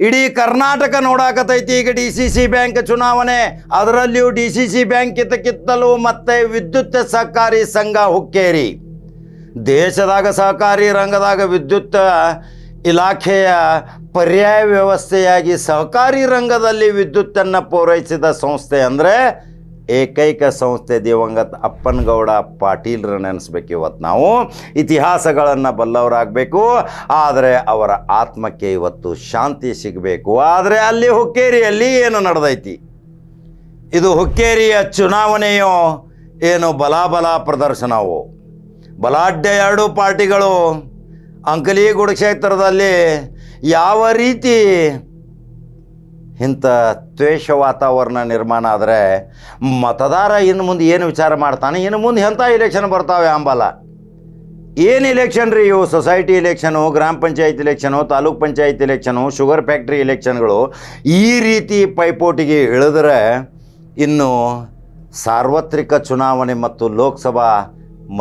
ಇಡೀ ಕರ್ನಾಟಕ ನೋಡಾಕತೈತಿ ಈಗ DCC bank ಚುನಾವಣೆ. ಅದರಲ್ಲಿಯೂ DCC ಬ್ಯಾಂಕ್ ಕಿತ್ತಲು ಮತ್ತೆ ವಿದ್ಯುತ್ ಸಹಕಾರಿ ಸಂಘ ಹುಕ್ಕೇರಿ. ದೇಶದಾಗ ಸಹಕಾರಿ ರಂಗದಾಗ ವಿದ್ಯುತ್ ಇಲಾಖೆಯ ಪರ್ಯಾಯ ವ್ಯವಸ್ಥೆಯಾಗಿ ಸಹಕಾರಿ ರಂಗದಲ್ಲಿ ವಿದ್ಯುತ್ತನ್ನು ಪೂರೈಸಿದ ಸಂಸ್ಥೆ ಅಂದರೆ ಏಕೈಕ ಸಂಸ್ಥೆ ದಿವಂಗತ ಅಪ್ಪನಗೌಡ ಪಾಟೀಲ್ರ ನೆನೆಸ್ಬೇಕು. ಇವತ್ತು ನಾವು ಇತಿಹಾಸಗಳನ್ನು ಬಲ್ಲವರಾಗಬೇಕು, ಆದರೆ ಅವರ ಆತ್ಮಕ್ಕೆ ಇವತ್ತು ಶಾಂತಿ ಸಿಗಬೇಕು. ಆದರೆ ಅಲ್ಲಿ ಹುಕ್ಕೇರಿಯಲ್ಲಿ ಏನು ನಡೆದೈತಿ? ಇದು ಹುಕ್ಕೇರಿಯ ಚುನಾವಣೆಯೋ ಏನು ಬಲಾಬಲ ಪ್ರದರ್ಶನವೋ? ಬಲಾಢ್ಯ ಎರಡೂ ಪಾರ್ಟಿಗಳು ಅಂಕಲಿಗೂಡು ಕ್ಷೇತ್ರದಲ್ಲಿ ಯಾವ ರೀತಿ ಇಂಥ ದ್ವೇಷ ವಾತಾವರಣ ನಿರ್ಮಾಣ ಆದರೆ ಮತದಾರ ಇನ್ನು ಮುಂದೆ ಏನು ವಿಚಾರ ಮಾಡ್ತಾನೆ? ಇನ್ನು ಮುಂದೆ ಎಂಥ ಇಲೆಕ್ಷನ್ ಬರ್ತಾವೆ ಅಂಬಲ್ಲ. ಏನು ಇಲೆಕ್ಷನ್ ರೀ ಇವು? ಸೊಸೈಟಿ ಇಲೆಕ್ಷನು, ಗ್ರಾಮ panchayat election, taluk panchayat election, sugar factory ಇಲೆಕ್ಷನ್ಗಳು ಈ ರೀತಿ ಪೈಪೋಟಿಗೆ ಇಳಿದ್ರೆ ಇನ್ನು ಸಾರ್ವತ್ರಿಕ ಚುನಾವಣೆ ಮತ್ತು ಲೋಕಸಭಾ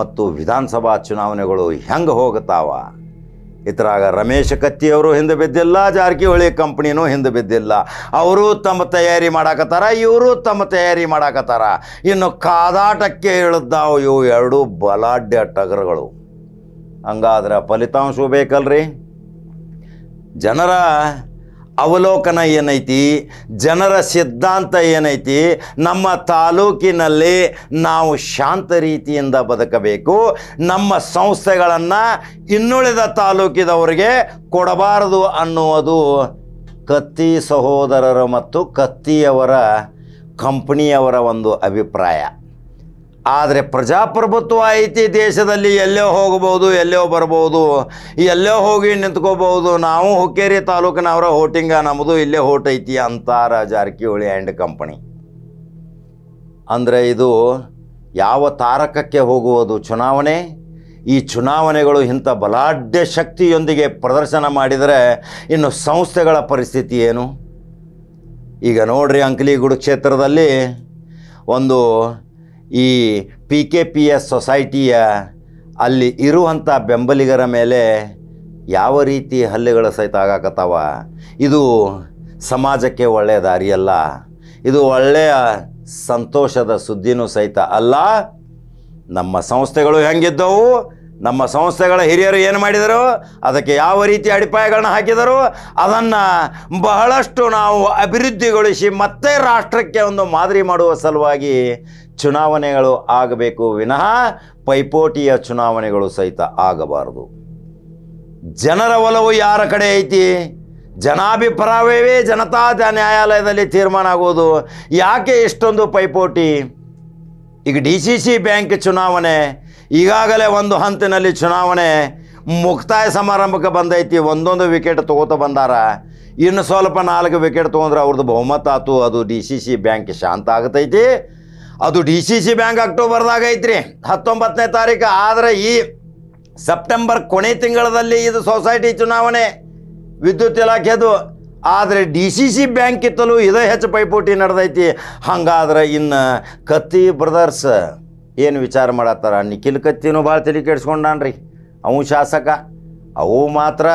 ಮತ್ತು ವಿಧಾನಸಭಾ ಚುನಾವಣೆಗಳು ಹೆಂಗೆ ಹೋಗುತ್ತಾವ? ಇದ್ರಾಗ ರಮೇಶ್ ಕತ್ತಿಯವರು ಹಿಂದೆ ಬಿದ್ದಿಲ್ಲ, ಜಾರಕಿಹೊಳಿ ಕಂಪ್ನಿನೂ ಹಿಂದೆ ಬಿದ್ದಿಲ್ಲ. ಅವರು ತಮ್ಮ ತಯಾರಿ ಮಾಡಾಕತ್ತಾರ, ಇವರು ತಮ್ಮ ತಯಾರಿ ಮಾಡಾಕತ್ತಾರ. ಇನ್ನು ಕಾದಾಟಕ್ಕೆ ಇಳಿದಾವು ಇವು ಎರಡೂ ಬಲಾಢ್ಯ ಟಗರುಗಳು. ಹಂಗಾದ್ರೆ ಫಲಿತಾಂಶ ಬೇಕಲ್ರಿ? ಜನರ ಅವಲೋಕನ ಏನೈತಿ, ಜನರ ಸಿದ್ಧಾಂತ ಏನೈತಿ? ನಮ್ಮ ತಾಲೂಕಿನಲ್ಲಿ ನಾವು ಶಾಂತ ರೀತಿಯಿಂದ ಬದುಕಬೇಕು, ನಮ್ಮ ಸಂಸ್ಥೆಗಳನ್ನು ಇನ್ನುಳಿದ ತಾಲೂಕಿದವರಿಗೆ ಕೊಡಬಾರದು ಅನ್ನುವುದು ಕತ್ತಿ ಸಹೋದರರು ಮತ್ತು ಕತ್ತಿಯವರ ಕಂಪನಿಯವರ ಒಂದು ಅಭಿಪ್ರಾಯ. ಆದರೆ ಪ್ರಜಾಪ್ರಭುತ್ವ ಐತಿ ದೇಶದಲ್ಲಿ, ಎಲ್ಲೋ ಹೋಗ್ಬೋದು, ಎಲ್ಲೋ ಬರ್ಬೋದು, ಎಲ್ಲೋ ಹೋಗಿ ನಿಂತ್ಕೋಬೋದು. ನಾವು ಹುಕ್ಕೇರಿ ತಾಲೂಕಿನವರ ಹೋಟಿಂಗ, ನಮ್ಮದು ಇಲ್ಲೇ ಹೋಟ್ ಐತಿ ಅಂತಾರ ಜಾರಕಿಹೊಳಿ ಆ್ಯಂಡ್ ಕಂಪನಿ. ಅಂದರೆ ಇದು ಯಾವ ತಾರಕಕ್ಕೆ ಹೋಗುವುದು ಚುನಾವಣೆ? ಈ ಚುನಾವಣೆಗಳು ಇಂಥ ಬಲಾಢ್ಯ ಶಕ್ತಿಯೊಂದಿಗೆ ಪ್ರದರ್ಶನ ಮಾಡಿದರೆ ಇನ್ನು ಸಂಸ್ಥೆಗಳ ಪರಿಸ್ಥಿತಿ ಏನು? ಈಗ ನೋಡ್ರಿ, ಅಂಕಲಿಗೂಡು ಕ್ಷೇತ್ರದಲ್ಲಿ ಒಂದು ಈ PKPS ಸೊಸೈಟಿಯ ಅಲ್ಲಿ ಇರುವಂಥ ಬೆಂಬಲಿಗರ ಮೇಲೆ ಯಾವ ರೀತಿ ಹಲ್ಲೆಗಳು ಸಹಿತ ಆಗಾಕತ್ತಾವ. ಇದು ಸಮಾಜಕ್ಕೆ ಒಳ್ಳೆಯ ದಾರಿಯಲ್ಲ, ಇದು ಒಳ್ಳೆಯ ಸಂತೋಷದ ಸುದ್ದಿನೂ ಸಹಿತ ಅಲ್ಲ. ನಮ್ಮ ಸಂಸ್ಥೆಗಳು ಹೆಂಗಿದ್ದವು, ನಮ್ಮ ಸಂಸ್ಥೆಗಳ ಹಿರಿಯರು ಏನು ಮಾಡಿದರು, ಅದಕ್ಕೆ ಯಾವ ರೀತಿ ಅಡಿಪಾಯಗಳನ್ನ ಹಾಕಿದರು, ಅದನ್ನು ಬಹಳಷ್ಟು ನಾವು ಅಭಿವೃದ್ಧಿಗೊಳಿಸಿ ಮತ್ತೆ ರಾಷ್ಟ್ರಕ್ಕೆ ಒಂದು ಮಾದರಿ ಮಾಡುವ ಸಲುವಾಗಿ ಚುನಾವಣೆಗಳು ಆಗಬೇಕು ವಿನಃ ಪೈಪೋಟಿಯ ಚುನಾವಣೆಗಳು ಸಹಿತ ಆಗಬಾರದು. ಜನರ ಒಲವು ಯಾರ ಕಡೆ ಐತಿ? ಜನಾಭಿಪ್ರಾಯವೇ ಜನತಾ ನ್ಯಾಯಾಲಯದಲ್ಲಿ ತೀರ್ಮಾನ ಆಗೋದು. ಯಾಕೆ ಇಷ್ಟೊಂದು ಪೈಪೋಟಿ? ಈಗ DCC ಬ್ಯಾಂಕ್ ಚುನಾವಣೆ ಈಗಾಗಲೇ ಒಂದು ಹಂತದಲ್ಲಿ ಚುನಾವಣೆ ಮುಕ್ತಾಯ ಸಮಾರಂಭಕ್ಕೆ ಬಂದೈತಿ. ಒಂದೊಂದು ವಿಕೆಟ್ ತೊಗೋತ ಬಂದಾರ. ಇನ್ನು ಸ್ವಲ್ಪ 4 ವಿಕೆಟ್ ತೊಗೊಂಡ್ರೆ ಅವ್ರದ್ದು ಬಹುಮತ ಆತು. ಅದು DCC ಬ್ಯಾಂಕ್ ಶಾಂತ ಆಗತೈತಿ. ಅದು DCC ಬ್ಯಾಂಕ್ ಅಕ್ಟೋಬರ್ದಾಗ ಐತ್ರಿ, 19ನೇ ತಾರೀಕು. ಆದರೆ ಈ ಸೆಪ್ಟೆಂಬರ್ ಕೊನೆ ತಿಂಗಳಲ್ಲಿ ಇದು ಸೊಸೈಟಿ ಚುನಾವಣೆ ವಿದ್ಯುತ್ ಇಲಾಖೆದು. ಆದರೆ DCC ಬ್ಯಾಂಕ್ ಇತ್ತಲೂ ಇದೇ ಹೆಚ್ಚು ಪೈಪೋಟಿ ನಡೆದೈತಿ. ಹಂಗಾದ್ರೆ ಇನ್ನು ಕತ್ತಿ ಬ್ರದರ್ಸ್ ಏನು ವಿಚಾರ ಮಾಡತ್ತಾರ? ನಿಖಿಲ್ ಕತ್ತಿನೂ ಭಾಳ ತಲೆ ಕೆಡಿಸ್ಕೊಂಡಾನ್ರಿ. ಅವು ಶಾಸಕ, ಅವು ಮಾತ್ರ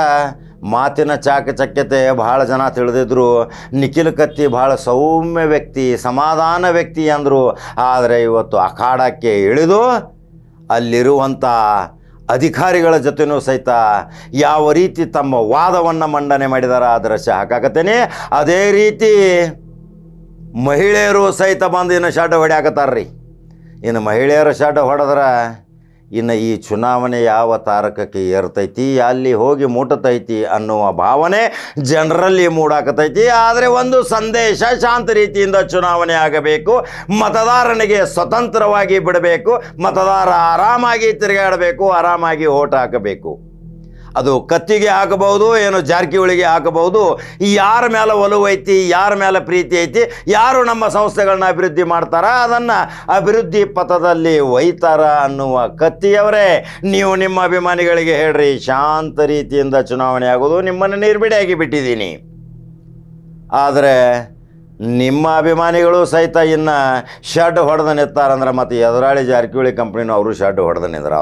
ಮಾತಿನ ಚಾಕಚಕ್ಯತೆ ಭಾಳ ಜನ ತಿಳಿದಿದ್ರು. ನಿಖಿಲ್ ಕತ್ತಿ ಭಾಳ ಸೌಮ್ಯ ವ್ಯಕ್ತಿ, ಸಮಾಧಾನ ವ್ಯಕ್ತಿ ಅಂದರು. ಆದರೆ ಇವತ್ತು ಅಖಾಡಕ್ಕೆ ಇಳಿದು ಅಲ್ಲಿರುವಂಥ ಅಧಿಕಾರಿಗಳ ಜೊತೆನೂ ಸಹಿತ ಯಾವ ರೀತಿ ತಮ್ಮ ವಾದವನ್ನು ಮಂಡನೆ ಮಾಡಿದಾರ ಅದರ ಹಾಕಾಕತ್ತೇನೆ. ಅದೇ ರೀತಿ ಮಹಿಳೆಯರು ಸಹಿತ ಬಂದು ಇನ್ನು ಶಾಟ ಹೊಡ್ಯಾಕತ್ತಾರ್ರಿ. ಇನ್ನು ಮಹಿಳೆಯರ ಶಾಟ ಹೊಡೆದ್ರೆ ಇನ್ನು ಈ ಚುನಾವಣೆ ಯಾವ ತಾರಕಕ್ಕೆ ಏರ್ತೈತಿ, ಅಲ್ಲಿ ಹೋಗಿ ಮುಟ್ಟತೈತಿ ಅನ್ನುವ ಭಾವನೆ ಜನರಲ್ಲಿ ಮೂಡಾಕತೈತಿ. ಆದರೆ ಒಂದು ಸಂದೇಶ, ಶಾಂತ ರೀತಿಯಿಂದ ಚುನಾವಣೆ ಆಗಬೇಕು, ಮತದಾರನಿಗೆ ಸ್ವತಂತ್ರವಾಗಿ ಬಿಡಬೇಕು, ಮತದಾರ ಆರಾಮಾಗಿ ತಿರುಗಾಡಬೇಕು, ಆರಾಮಾಗಿ ಓಟ್ ಹಾಕಬೇಕು. ಅದು ಕತ್ತಿಗೆ ಹಾಕಬಹುದು, ಏನು ಜಾರಕಿಹೊಳಿಗೆ ಹಾಕಬಹುದು. ಯಾರ ಮೇಲೆ ಒಲವು ಐತಿ, ಯಾರ ಮೇಲೆ ಪ್ರೀತಿ ಐತಿ, ಯಾರು ನಮ್ಮ ಸಂಸ್ಥೆಗಳನ್ನ ಅಭಿವೃದ್ಧಿ ಮಾಡ್ತಾರ, ಅದನ್ನು ಅಭಿವೃದ್ಧಿ ಪಥದಲ್ಲಿ ಒಯ್ತಾರ ಅನ್ನುವ ಕತ್ತಿಯವರೇ ನೀವು ನಿಮ್ಮ ಅಭಿಮಾನಿಗಳಿಗೆ ಹೇಳ್ರಿ, ಶಾಂತ ರೀತಿಯಿಂದ ಚುನಾವಣೆ ಆಗೋದು ನಿಮ್ಮನ್ನು ನಿರ್ಬಿಡಿಯಾಗಿ ಬಿಟ್ಟಿದ್ದೀನಿ. ಆದರೆ ನಿಮ್ಮ ಅಭಿಮಾನಿಗಳು ಸಹಿತ ಇನ್ನು ಶಡ್ ಹೊಡೆದು ನಿಂತಾರಂದ್ರೆ ಮತ್ತು ಎದುರಾಳಿ ಜಾರಕಿಹೊಳಿ ಕಂಪ್ನಿನೂ ಅವರು ಶಡ್ ಹೊಡೆದು ನಿಂದ್ರ.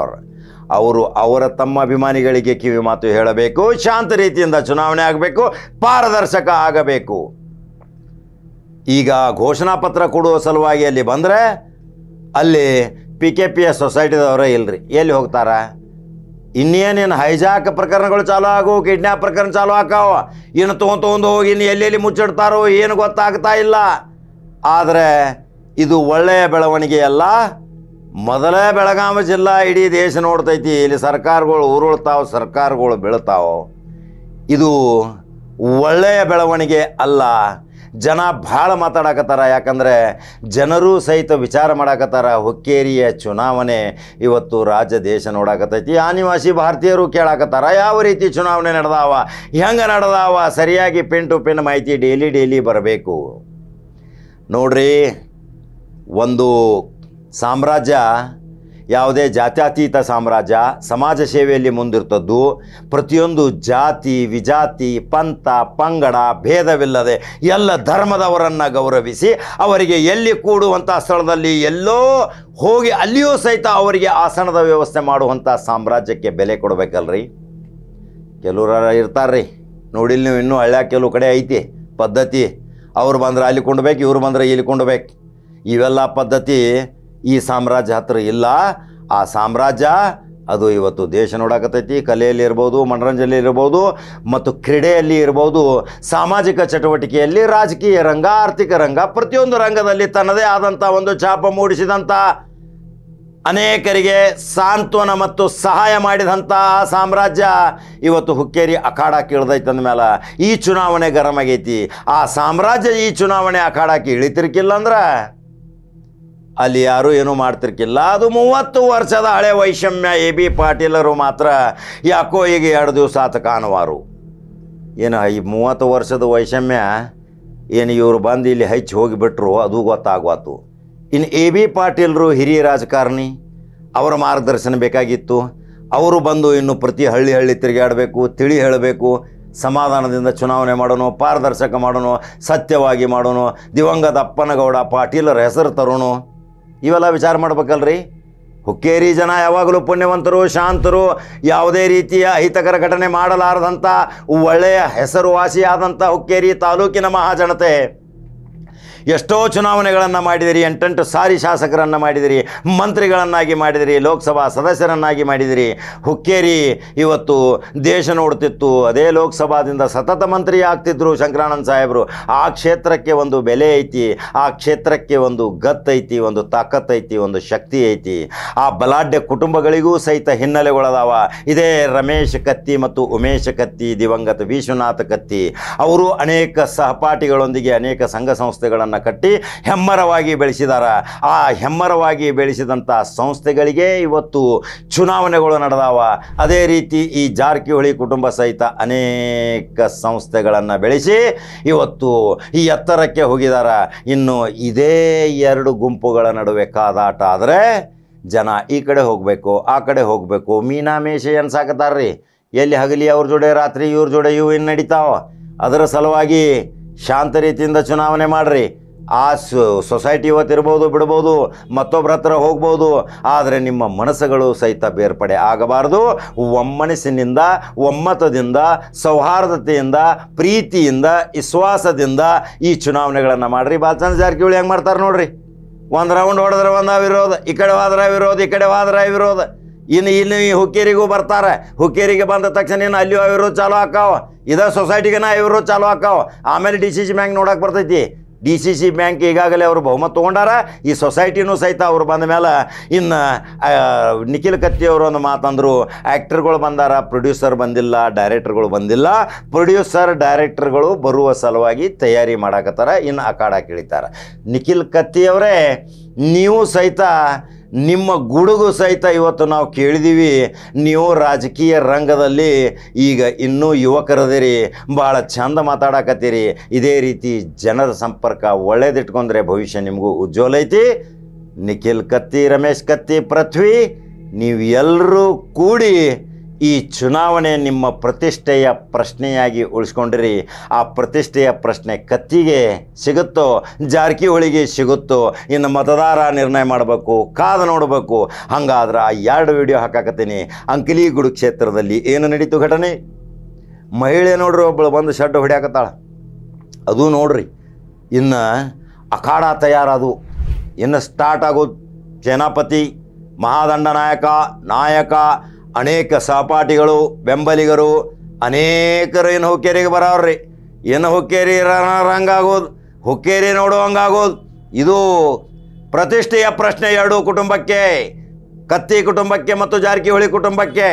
ಅವರು ಅವರ ತಮ್ಮ ಅಭಿಮಾನಿಗಳಿಗೆ ಕಿವಿ ಮಾತು ಹೇಳಬೇಕು, ಶಾಂತ ರೀತಿಯಿಂದ ಚುನಾವಣೆ ಆಗಬೇಕು, ಪಾರದರ್ಶಕ ಆಗಬೇಕು. ಈಗ ಘೋಷಣಾ ಪತ್ರ ಕೊಡುವ ಸಲುವಾಗಿ ಅಲ್ಲಿ ಬಂದರೆ ಅಲ್ಲಿ PKPಯ ಸೊಸೈಟಿದವರೇ ಇಲ್ಲರಿ, ಎಲ್ಲಿ ಹೋಗ್ತಾರ? ಇನ್ನೇನೇನು ಹೈಜಾಕ್ ಪ್ರಕರಣಗಳು ಚಾಲು ಆಗು, ಕಿಡ್ನ್ಯಾಪ್ ಪ್ರಕರಣ ಚಾಲು ಆಕಾವ, ಇನ್ನು ತೊಗೊಂಡು ಹೋಗಿ ಇನ್ನು ಎಲ್ಲೆಲ್ಲಿ ಮುಚ್ಚಿಡ್ತಾರೋ ಏನು ಗೊತ್ತಾಗ್ತಾ ಇಲ್ಲ. ಆದರೆ ಇದು ಒಳ್ಳೆಯ ಬೆಳವಣಿಗೆ ಅಲ್ಲ. ಮೊದಲೇ ಬೆಳಗಾವಿ ಜಿಲ್ಲಾ ಇಡೀ ದೇಶ ನೋಡ್ತೈತಿ, ಇಲ್ಲಿ ಸರ್ಕಾರಗಳು ಉರುಳ್ತಾವೆ, ಸರ್ಕಾರಗಳು ಬೀಳ್ತಾವೆ. ಇದು ಒಳ್ಳೆಯ ಬೆಳವಣಿಗೆ ಅಲ್ಲ. ಜನ ಭಾಳ ಮಾತಾಡಕತ್ತಾರ, ಯಾಕಂದರೆ ಜನರು ಸಹಿತ ವಿಚಾರ ಮಾಡಾಕತ್ತಾರ. ಹುಕ್ಕೇರಿಯ ಚುನಾವಣೆ ಇವತ್ತು ರಾಜ್ಯ ದೇಶ ನೋಡಾಕತ್ತೈತಿ. ಆದಿವಾಸಿ ಭಾರತೀಯರು ಕೇಳಾಕತ್ತಾರ, ಯಾವ ರೀತಿ ಚುನಾವಣೆ ನಡೆದಾವ, ಹೆಂಗೆ ನಡೆದಾವ, ಸರಿಯಾಗಿ ಪಿನ್ ಟು ಪಿನ್ ಮಾಹಿತಿ ಡೈಲಿ ಬರಬೇಕು. ನೋಡ್ರಿ, ಒಂದು ಸಾಮ್ರಾಜ್ಯ ಯಾವುದೇ ಜಾತ್ಯತೀತ ಸಾಮ್ರಾಜ್ಯ ಸಮಾಜ ಸೇವೆಯಲ್ಲಿ ಮುಂದಿರ್ತದ್ದು. ಪ್ರತಿಯೊಂದು ಜಾತಿ ವಿಜಾತಿ ಪಂಥ ಪಂಗಡ ಭೇದವಿಲ್ಲದೆ ಎಲ್ಲ ಧರ್ಮದವರನ್ನು ಗೌರವಿಸಿ ಅವರಿಗೆ ಎಲ್ಲಿ ಕೂಡುವಂಥ ಸ್ಥಳದಲ್ಲಿ ಎಲ್ಲೋ ಹೋಗಿ ಅಲ್ಲಿಯೂ ಸಹಿತ ಅವರಿಗೆ ಆಸನದ ವ್ಯವಸ್ಥೆ ಮಾಡುವಂಥ ಸಾಮ್ರಾಜ್ಯಕ್ಕೆ ಬೆಲೆ ಕೊಡಬೇಕಲ್ರಿ. ಕೆಲವರು ಇರ್ತಾರ್ರಿ, ನೋಡಿಲ್ಲ ನೀವು, ಇನ್ನೂ ಹಳ್ಳ್ಯಾಗ ಕೆಲವು ಕಡೆ ಐತಿ ಪದ್ಧತಿ, ಅವ್ರು ಬಂದ್ರೆ ಅಲ್ಲಿ ಕೊಂಡ್ಬೇಕು, ಇವ್ರು ಬಂದ್ರೆ ಇಲ್ಲಿ ಕೊಂಡ್ಬೇಕು. ಇವೆಲ್ಲ ಪದ್ಧತಿ ಈ ಸಾಮ್ರಾಜ್ಯ ಹತ್ರ ಇಲ್ಲ. ಆ ಸಾಮ್ರಾಜ್ಯ ಅದು ಇವತ್ತು ದೇಶ ನೋಡಾಕತ್ತೈತಿ. ಕಲೆಯಲ್ಲಿ ಇರ್ಬೋದು, ಮನರಂಜನೆಯಲ್ಲಿ ಇರ್ಬೋದು, ಮತ್ತು ಕ್ರೀಡೆಯಲ್ಲಿ ಇರ್ಬೋದು, ಸಾಮಾಜಿಕ ಚಟುವಟಿಕೆಯಲ್ಲಿ, ರಾಜಕೀಯ ರಂಗ, ಆರ್ಥಿಕ ರಂಗ, ಪ್ರತಿಯೊಂದು ರಂಗದಲ್ಲಿ ತನ್ನದೇ ಆದಂಥ ಒಂದು ಛಾಪ ಮೂಡಿಸಿದಂಥ, ಅನೇಕರಿಗೆ ಸಾಂತ್ವನ ಮತ್ತು ಸಹಾಯ ಮಾಡಿದಂಥ ಸಾಮ್ರಾಜ್ಯ ಇವತ್ತು ಹುಕ್ಕೇರಿ ಅಖಾಡಕ್ಕೆ ಇಳ್ದೈತೆ ಅಂದಮೇಲೆ ಈ ಚುನಾವಣೆ ಗರಂ ಆಗೈತಿ. ಆ ಸಾಮ್ರಾಜ್ಯ ಈ ಚುನಾವಣೆ ಅಖಾಡಕ್ಕೆ ಇಳಿತಿರ್ಕಿಲ್ಲ ಅಂದ್ರೆ ಅಲ್ಲಿ ಯಾರೂ ಏನೂ ಮಾಡ್ತಿರ್ಕಿಲ್ಲ. ಅದು 30 ವರ್ಷದ ಹಳೆ ವೈಷಮ್ಯ. AB ಪಾಟೀಲರು ಮಾತ್ರ ಯಾಕೋ ಈಗ 2 ದಿವಸ ಆತ ಕಾಣುವಾರು. ಏನು ಈ 30 ವರ್ಷದ ವೈಷಮ್ಯ ಏನು ಇವರು ಬಂದು ಇಲ್ಲಿ ಹೆಚ್ಚು ಹೋಗಿಬಿಟ್ರು ಅದು ಗೊತ್ತಾಗ್ವಾತು. ಇನ್ನು AB ಪಾಟೀಲರು ಹಿರಿಯ ರಾಜಕಾರಣಿ, ಅವರ ಮಾರ್ಗದರ್ಶನ ಬೇಕಾಗಿತ್ತು. ಅವರು ಬಂದು ಇನ್ನು ಪ್ರತಿ ಹಳ್ಳಿ ತಿರುಗಾಡಬೇಕು, ತಿಳಿ ಹೇಳಬೇಕು, ಸಮಾಧಾನದಿಂದ ಚುನಾವಣೆ ಮಾಡೋಣ, ಪಾರದರ್ಶಕ ಮಾಡೋಣ, ಸತ್ಯವಾಗಿ ಮಾಡೋಣ, ದಿವಂಗತ ಅಪ್ಪನಗೌಡ ಪಾಟೀಲರ ಹೆಸರು ತರೋಣ, ಇವೆಲ್ಲ ವಿಚಾರ ಮಾಡ್ಬೇಕಲ್ರಿ. ಹುಕ್ಕೇರಿ ಜನ ಯಾವಾಗಲೂ ಪುಣ್ಯವಂತರು, ಶಾಂತರು, ಯಾವುದೇ ರೀತಿಯ ಅಹಿತಕರ ಘಟನೆ ಮಾಡಲಾರದಂಥ ಒಳ್ಳೆಯ ಹೆಸರುವಾಸಿಯಾದಂಥ ಹುಕ್ಕೇರಿ ತಾಲೂಕಿನ ಮಹಾಜನತೆ. ಎಷ್ಟೋ ಚುನಾವಣೆಗಳನ್ನು ಮಾಡಿದಿರಿ, 8 ಸಾರಿ ಶಾಸಕರನ್ನು ಮಾಡಿದಿರಿ, ಮಂತ್ರಿಗಳನ್ನಾಗಿ ಮಾಡಿದಿರಿ, ಲೋಕಸಭಾ ಸದಸ್ಯರನ್ನಾಗಿ ಮಾಡಿದಿರಿ. ಹುಕ್ಕೇರಿ ಇವತ್ತು ದೇಶ ನೋಡ್ತಿತ್ತು. ಅದೇ ಲೋಕಸಭಾದಿಂದ ಸತತ ಮಂತ್ರಿ ಆಗ್ತಿದ್ರು ಶಂಕರಾನಂದ ಸಾಹೇಬರು. ಆ ಕ್ಷೇತ್ರಕ್ಕೆ ಒಂದು ಬೆಲೆ ಐತಿ, ಆ ಕ್ಷೇತ್ರಕ್ಕೆ ಒಂದು ಗತ್ತೈತಿ, ಒಂದು ತಾಕತ್ತೈತಿ, ಒಂದು ಶಕ್ತಿ ಐತಿ. ಆ ಬಲಾಢ್ಯ ಕುಟುಂಬಗಳಿಗೂ ಸಹಿತ ಹಿನ್ನೆಲೆಗಳದಾವ. ಇದೇ ರಮೇಶ್ ಕತ್ತಿ ಮತ್ತು ಉಮೇಶ್ ಕತ್ತಿ, ದಿವಂಗತ ವಿಶ್ವನಾಥ ಕತ್ತಿ ಅವರು ಅನೇಕ ಸಹಪಾಠಿಗಳೊಂದಿಗೆ ಅನೇಕ ಸಂಘ ಸಂಸ್ಥೆಗಳನ್ನು ಕಟ್ಟಿ ಹೆಮ್ಮರವಾಗಿ ಬೆಳೆಸಿದಾರ. ಆ ಹೆಮ್ಮರವಾಗಿ ಬೆಳೆಸಿದಂಥ ಸಂಸ್ಥೆಗಳಿಗೆ ಇವತ್ತು ಚುನಾವಣೆಗಳು ನಡೆದಾವ. ಅದೇ ರೀತಿ ಈ ಜಾರಕಿಹೊಳಿ ಕುಟುಂಬ ಸಹಿತ ಅನೇಕ ಸಂಸ್ಥೆಗಳನ್ನು ಬೆಳೆಸಿ ಇವತ್ತು ಈ ಎತ್ತರಕ್ಕೆ ಹೋಗಿದಾರ. ಇನ್ನು ಇದೇ 2 ಗುಂಪುಗಳ ನಡುವೆ ಕಾದಾಟ ಆದರೆ ಜನ ಈ ಕಡೆ ಹೋಗಬೇಕು, ಆ ಕಡೆ ಹೋಗಬೇಕು, ಮೀನಾಮೇಷ ಎನ್ಸಾಕತ್ತಾರ್ರಿ. ಎಲ್ಲಿ ಹಗಲಿ ಅವ್ರ ಜೋಡೆ, ರಾತ್ರಿ ಇವ್ರ ಜೋಡೆ ಇವು ಏನು ನಡೀತಾವ. ಅದರ ಸಲುವಾಗಿ ಶಾಂತ ರೀತಿಯಿಂದ ಚುನಾವಣೆ ಮಾಡಿರಿ. ಆ ಸೊಸೈಟಿ ಇವತ್ತಿರ್ಬೋದು, ಬಿಡ್ಬೋದು, ಮತ್ತೊಬ್ಬರ ಹತ್ರ ಹೋಗ್ಬೋದು, ಆದರೆ ನಿಮ್ಮ ಮನಸ್ಸುಗಳು ಸಹಿತ ಬೇರ್ಪಡೆ ಆಗಬಾರ್ದು. ಒಮ್ಮನಸ್ಸಿನಿಂದ, ಒಮ್ಮತದಿಂದ, ಸೌಹಾರ್ದತೆಯಿಂದ, ಪ್ರೀತಿಯಿಂದ, ವಿಶ್ವಾಸದಿಂದ ಈ ಚುನಾವಣೆಗಳನ್ನು ಮಾಡಿರಿ. ಬಾಲಚಂದ್ರ ಜಾರಕಿಹೊಳಿ ಹೆಂಗೆ ಮಾಡ್ತಾರೆ ನೋಡ್ರಿ. ಒಂದು ರೌಂಡ್ ಹೊಡೆದ್ರೆ ಒಂದ ವಿರೋಧ, ಈ ಕಡೆ ಹೋದ್ರೆ ವಿರೋಧ, ಈ ಕಡೆ ಹೋದ್ರೆ ವಿರೋಧ. ಇನ್ನು ಈ ಹುಕ್ಕೇರಿಗೂ ಬರ್ತಾರೆ. ಹುಕ್ಕೇರಿಗೆ ಬಂದ ತಕ್ಷಣ ಇನ್ನು ಅಲ್ಲಿಯೂ ವಿರೋಧ ಚಾಲು ಆಕಾವ, ಇದೇ ಸೊಸೈಟಿಗೆನ ವಿರೋಧ ಚಾಲು ಆಕಾವ. ಆಮೇಲೆ DCC ಬ್ಯಾಂಕ್ ನೋಡಕ್ಕೆ ಬರ್ತೈತಿ. DCC ಬ್ಯಾಂಕ್ ಈಗಾಗಲೇ ಅವರು ಬಹುಮತ ತೊಗೊಂಡಾರ. ಈ ಸೊಸೈಟಿನೂ ಸಹಿತ ಅವರು ಬಂದ ಮೇಲೆ ಇನ್ನು ನಿಖಿಲ್ ಕತ್ತಿಯವರು ಒಂದು ಮಾತಂದರು, ಆ್ಯಕ್ಟರ್ಗಳು ಬಂದಾರ, ಪ್ರೊಡ್ಯೂಸರ್ ಬಂದಿಲ್ಲ, ಡೈರೆಕ್ಟರ್ಗಳು ಬಂದಿಲ್ಲ. ಪ್ರೊಡ್ಯೂಸರ್ ಡೈರೆಕ್ಟರ್ಗಳು ಬರುವ ಸಲುವಾಗಿ ತಯಾರಿ ಮಾಡಾಕತ್ತಾರ, ಇನ್ನು ಅಖಾಡಕ್ಕೆ ಇಳಿತಾರೆ. ನಿಖಿಲ್ ಕತ್ತಿಯವರೇ, ನೀವು ಸಹಿತ ನಿಮ್ಮ ಗುಡುಗು ಸಹಿತ ಇವತ್ತು ನಾವು ಕೇಳಿದ್ದೀವಿ. ನೀವು ರಾಜಕೀಯ ರಂಗದಲ್ಲಿ ಈಗ ಇನ್ನೂ ಯುವಕರದಿರಿ, ಭಾಳ ಚಂದ ಮಾತಾಡಕತ್ತೀರಿ. ಇದೇ ರೀತಿ ಜನರ ಸಂಪರ್ಕ ಒಳ್ಳೇದಿಟ್ಕೊಂಡ್ರೆ ಭವಿಷ್ಯ ನಿಮಗೂ ಉಜ್ವಲ ಐತಿ. ನಿಖಿಲ್ ಕತ್ತಿ, ರಮೇಶ್ ಕತ್ತಿ, ಪೃಥ್ವಿ, ನೀವು ಎಲ್ಲರೂ ಕೂಡಿ ಈ ಚುನಾವಣೆ ನಿಮ್ಮ ಪ್ರತಿಷ್ಠೆಯ ಪ್ರಶ್ನೆಯಾಗಿ ಉಳಿಸ್ಕೊಂಡಿರಿ. ಆ ಪ್ರತಿಷ್ಠೆಯ ಪ್ರಶ್ನೆ ಕತ್ತಿಗೆ ಸಿಗುತ್ತೋ ಜಾರಕಿಹೊಳಿಗೆ ಸಿಗುತ್ತೋ ಇನ್ನು ಮತದಾರ ನಿರ್ಣಯ ಮಾಡಬೇಕು, ಕಾದು ನೋಡಬೇಕು. ಹಂಗಾದ್ರೆ ಆ 2 ವಿಡಿಯೋ ಹಾಕಾಕತ್ತೀನಿ. ಅಂಕಲಿಗುಡು ಕ್ಷೇತ್ರದಲ್ಲಿ ಏನು ನಡೀತು ಘಟನೆ, ಮಹಿಳೆ ನೋಡ್ರಿ ಒಬ್ಬಳು ಬಂದು ಶೆಡ್ ಹೊಡ್ಯಾಕತ್ತಾಳ, ಅದು ನೋಡ್ರಿ. ಇನ್ನು ಅಖಾಡ ತಯಾರದು, ಇನ್ನು ಸ್ಟಾರ್ಟ್ ಆಗೋದು. ಸೇನಾಪತಿ, ಮಹಾದಂಡ ನಾಯಕ ಅನೇಕ ಸಹಪಾಠಿಗಳು, ಬೆಂಬಲಿಗರು ಅನೇಕರು ಏನು ಹುಕ್ಕೇರಿಗೆ ಬರೋವ್ರಿ. ಏನು ಹುಕ್ಕೇರಿ ರಂಗಾಗೋದು, ಹುಕ್ಕೇರಿ ನೋಡುವಂಗಾಗೋದು. ಇದು ಪ್ರತಿಷ್ಠೆಯ ಪ್ರಶ್ನೆ 2 ಕುಟುಂಬಕ್ಕೆ, ಕತ್ತಿ ಕುಟುಂಬಕ್ಕೆ ಮತ್ತು ಜಾರಕಿಹೊಳಿ ಕುಟುಂಬಕ್ಕೆ.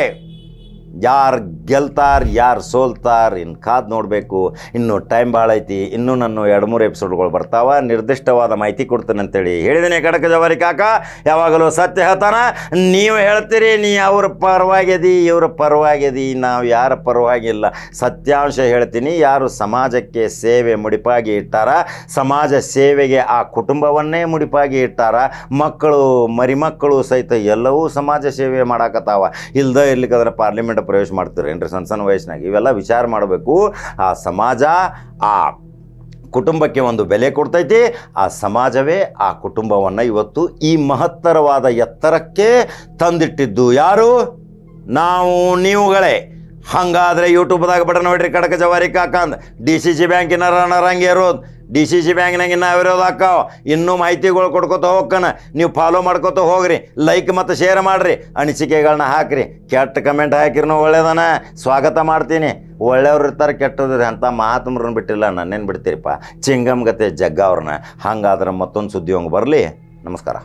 ಯಾರು ಗೆಲ್ತಾರೆ ಯಾರು ಸೋಲ್ತಾರೆ ಇನ್ನು ಕಾದು ನೋಡಬೇಕು. ಇನ್ನು ಟೈಮ್ ಭಾಳ ಐತಿ. ಇನ್ನೂ ನನ್ನ 2-3 ಎಪಿಸೋಡ್ಗಳು ಬರ್ತಾವ. ನಿರ್ದಿಷ್ಟವಾದ ಮಾಹಿತಿ ಕೊಡ್ತೇನೆ ಅಂತೇಳಿ ಹೇಳಿದ್ದೀನಿ. ಖಡಕ ಜವಾರಿ ಕಾಕ ಯಾವಾಗಲೂ ಸತ್ಯ ಹೇಳ್ತಾನೆ. ನೀವು ಹೇಳ್ತೀರಿ ನೀ ಅವ್ರ ಪರವಾಗ್ಯದಿ ಇವ್ರ ಪರವಾಗ್ಯದಿ, ನಾವು ಯಾರ ಪರವಾಗಿಲ್ಲ. ಸತ್ಯಾಂಶ ಹೇಳ್ತೀನಿ. ಯಾರು ಸಮಾಜಕ್ಕೆ ಸೇವೆ ಮುಡಿಪಾಗಿ ಇಟ್ಟಾರ, ಸಮಾಜ ಸೇವೆಗೆ ಆ ಕುಟುಂಬವನ್ನೇ ಮುಡಿಪಾಗಿ ಇಟ್ಟಾರ, ಮಕ್ಕಳು ಮರಿಮಕ್ಕಳು ಸಹಿತ ಎಲ್ಲವೂ ಸಮಾಜ ಸೇವೆ ಮಾಡಾಕತ್ತಾವ. ಇಲ್ದ ಇರ್ಲಿಕ್ಕಂದ್ರೆ ಪಾರ್ಲಿಮೆಂಟ್ ಪ್ರವೇಶ ಮಾಡ್ತೀರೇನ್ರಿ ಸಣ್ಣ ವಯಸ್ಸಿನಾಗ? ಇವೆಲ್ಲ ವಿಚಾರ ಮಾಡಬೇಕು. ಆ ಸಮಾಜ ಆ ಕುಟುಂಬಕ್ಕೆ ಒಂದು ಬೆಲೆ ಕೊಡ್ತೈತಿ. ಆ ಸಮಾಜವೇ ಆ ಕುಟುಂಬವನ್ನು ಇವತ್ತು ಈ ಮಹತ್ತರವಾದ ಎತ್ತರಕ್ಕೆ ತಂದಿಟ್ಟಿದ್ದು ಯಾರು? ನಾವು ನೀವುಗಳೇ. ಹಾಗಾದರೆ ಯೂಟ್ಯೂಬ್ದಾಗ ಬಟನ್ ನೋಡ್ರಿ, ಖಡಕ ಜವಾರಿ ಕಾಕ ಅಂದ್. DCC ಬ್ಯಾಂಕಿನ ರಣರಂಗೆ ಇರೋದು, DCC ಬ್ಯಾಂಕ್ನಾಗ ಇನ್ನೂ ವಿರೋಧ ಹಾಕಾವ. ಇನ್ನೂ ಮಾಹಿತಿಗಳು ಕೊಡ್ಕೊತ ಹೋಗ್ಕನ. ನೀವು ಫಾಲೋ ಮಾಡ್ಕೊತ ಹೋಗ್ರಿ, ಲೈಕ್ ಮತ್ತು ಶೇರ್ ಮಾಡಿರಿ, ಅನಿಸಿಕೆಗಳನ್ನ ಹಾಕಿರಿ. ಕೆಟ್ಟ ಕಮೆಂಟ್ ಹಾಕಿರ್ನೂ ಒಳ್ಳೇದನ ಸ್ವಾಗತ ಮಾಡ್ತೀನಿ. ಒಳ್ಳೆಯವ್ರು ಇರ್ತಾರೆ, ಕೆಟ್ಟದ್ರಿ. ಅಂಥ ಮಹಾತ್ಮರನ್ನ ಬಿಟ್ಟಿಲ್ಲ, ನನ್ನೇನು ಬಿಡ್ತೀರಿಪ್ಪ. ಚಿಂಗಮ್ ಗತೆ ಜಗ್ಗ ಅವ್ರನ್ನ. ಹಂಗಾದ್ರೆ ಮತ್ತೊಂದು ಸುದ್ದಿ ಹಂಗೆ ಬರಲಿ. ನಮಸ್ಕಾರ.